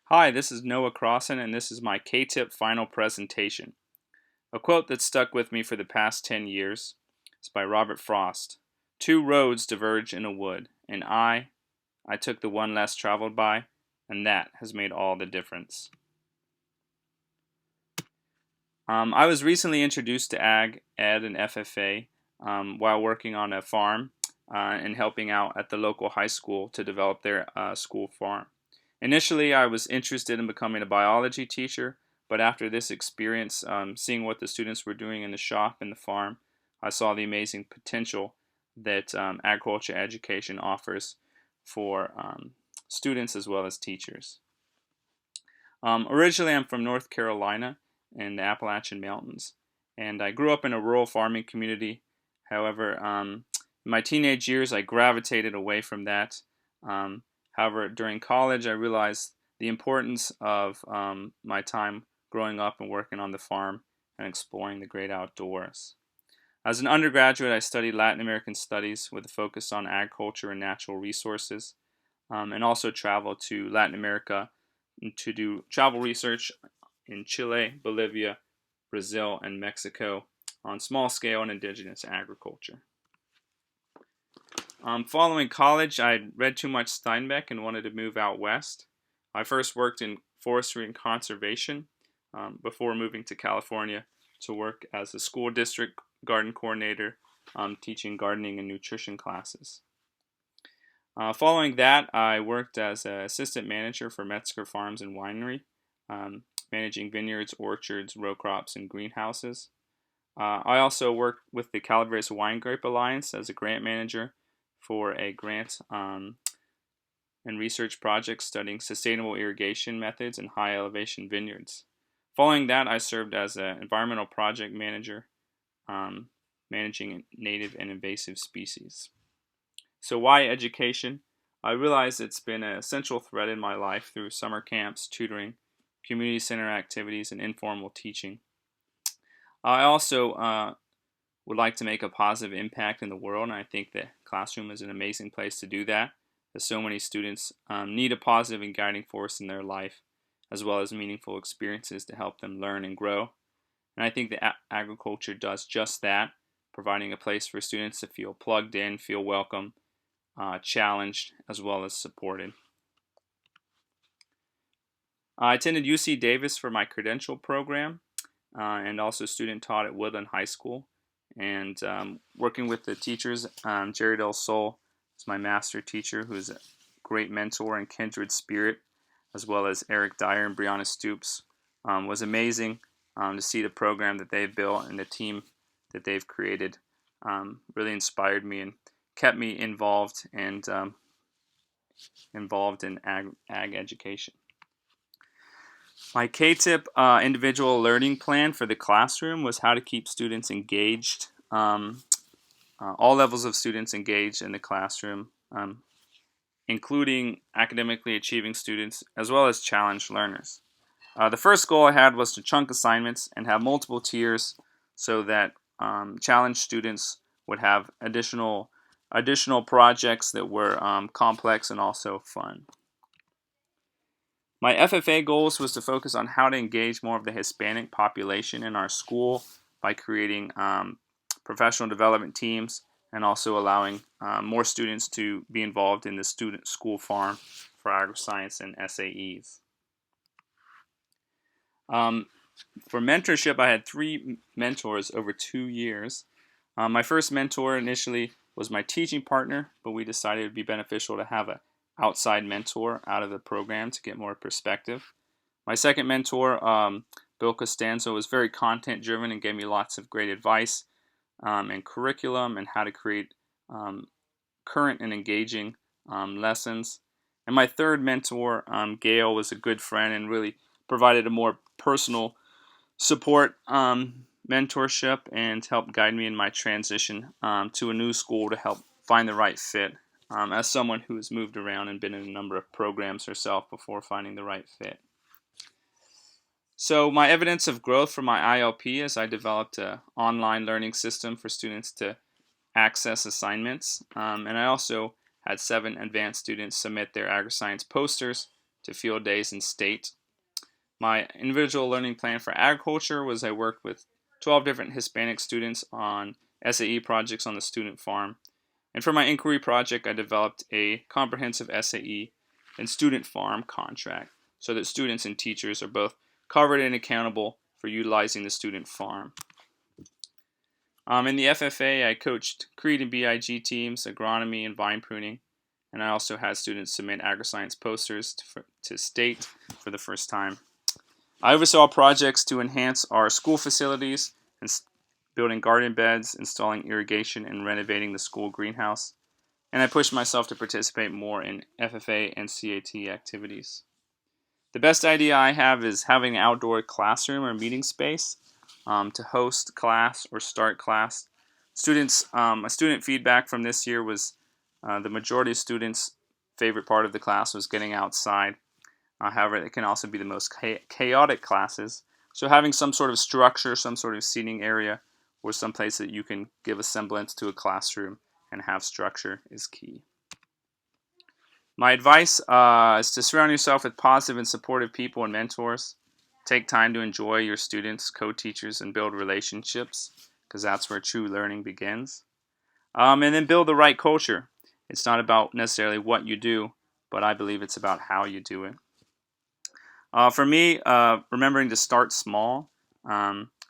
Hi, this is Noah Crosson, and this is my CATIP final presentation. A quote that stuck with me for the past 10 years is by Robert Frost. Two roads diverge in a wood, and I took the one less traveled by, and that has made all the difference. I was recently introduced to Ag, Ed, and FFA while working on a farm and helping out at the local high school to develop their school farm. Initially, I was interested in becoming a biology teacher, but after this experience, seeing what the students were doing in the shop and the farm, I saw the amazing potential that agriculture education offers for students as well as teachers. Originally, I'm from North Carolina in the Appalachian Mountains, and I grew up in a rural farming community. However, in my teenage years, I gravitated away from that. However, during college, I realized the importance of my time growing up and working on the farm and exploring the great outdoors. As an undergraduate, I studied Latin American studies with a focus on agriculture and natural resources, and also traveled to Latin America to do travel research in Chile, Bolivia, Brazil, and Mexico on small scale and indigenous agriculture. Following college, I read too much Steinbeck and wanted to move out west. I first worked in forestry and conservation before moving to California to work as a school district garden coordinator, teaching gardening and nutrition classes. Following that, I worked as an assistant manager for Metzger Farms and Winery, managing vineyards, orchards, row crops, and greenhouses. I also worked with the Calaveras Wine Grape Alliance as a grant manager for a grant and research project studying sustainable irrigation methods in high elevation vineyards. Following that, I served as an environmental project manager, managing native and invasive species. So why education? I realize it's been a central thread in my life through summer camps, tutoring, community center activities, and informal teaching. I also would like to make a positive impact in the world, and I think the classroom is an amazing place to do that, as so many students need a positive and guiding force in their life, as well as meaningful experiences to help them learn and grow. And I think that agriculture does just that, providing a place for students to feel plugged in, feel welcome, challenged, as well as supported. I attended UC Davis for my credential program and also student taught at Woodland High School. And working with the teachers, Jerry Del Sol is my master teacher, who's a great mentor and kindred spirit, as well as Eric Dyer and Brianna Stoops. Was amazing to see the program that they've built and the team that they've created. Really inspired me and kept me involved and involved in ag education. My CATIP individual learning plan for the classroom was how to keep students engaged, all levels of students engaged in the classroom, including academically achieving students as well as challenged learners. The first goal I had was to chunk assignments and have multiple tiers so that challenged students would have additional projects that were complex and also fun. My FFA goals was to focus on how to engage more of the Hispanic population in our school by creating professional development teams and also allowing more students to be involved in the student school farm for agri-science and SAEs. For mentorship, I had 3 mentors over 2 years. My first mentor initially was my teaching partner, but we decided it would be beneficial to have an outside mentor out of the program to get more perspective. My second mentor, Bill Costanzo, was very content driven and gave me lots of great advice and curriculum and how to create current and engaging lessons. And my third mentor, Gail, was a good friend and really provided a more personal support mentorship and helped guide me in my transition to a new school to help find the right fit as someone who has moved around and been in a number of programs herself before finding the right fit. So my evidence of growth for my ILP is I developed an online learning system for students to access assignments, and I also had 7 advanced students submit their agri-science posters to field days in state. My individual learning plan for agriculture was I worked with 12 different Hispanic students on SAE projects on the student farm. And for my inquiry project, I developed a comprehensive SAE and student farm contract so that students and teachers are both covered and accountable for utilizing the student farm. In the FFA, I coached CREED and BIG teams, agronomy, and vine pruning. And I also had students submit agri-science posters to state for the first time. I oversaw projects to enhance our school facilities, and building garden beds, installing irrigation, and renovating the school greenhouse. And I pushed myself to participate more in FFA and CAT activities. The best idea I have is having an outdoor classroom or meeting space to host class or start class. Student feedback from this year was the majority of students' favorite part of the class was getting outside. However, it can also be the most chaotic classes. So having some sort of structure, some sort of seating area, or some place that you can give a semblance to a classroom and have structure is key. My advice is to surround yourself with positive and supportive people and mentors. Take time to enjoy your students, co-teachers, and build relationships, because that's where true learning begins. And then build the right culture. It's not about necessarily what you do, but I believe it's about how you do it. For me, remembering to start small,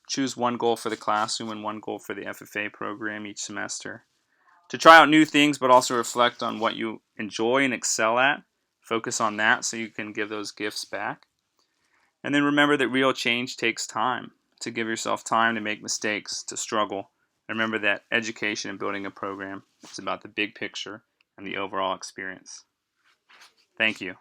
choose one goal for the classroom and one goal for the FFA program each semester. To try out new things, but also reflect on what you enjoy and excel at. Focus on that so you can give those gifts back. And then remember that real change takes time. To give yourself time to make mistakes, to struggle. And remember that education and building a program is about the big picture and the overall experience. Thank you.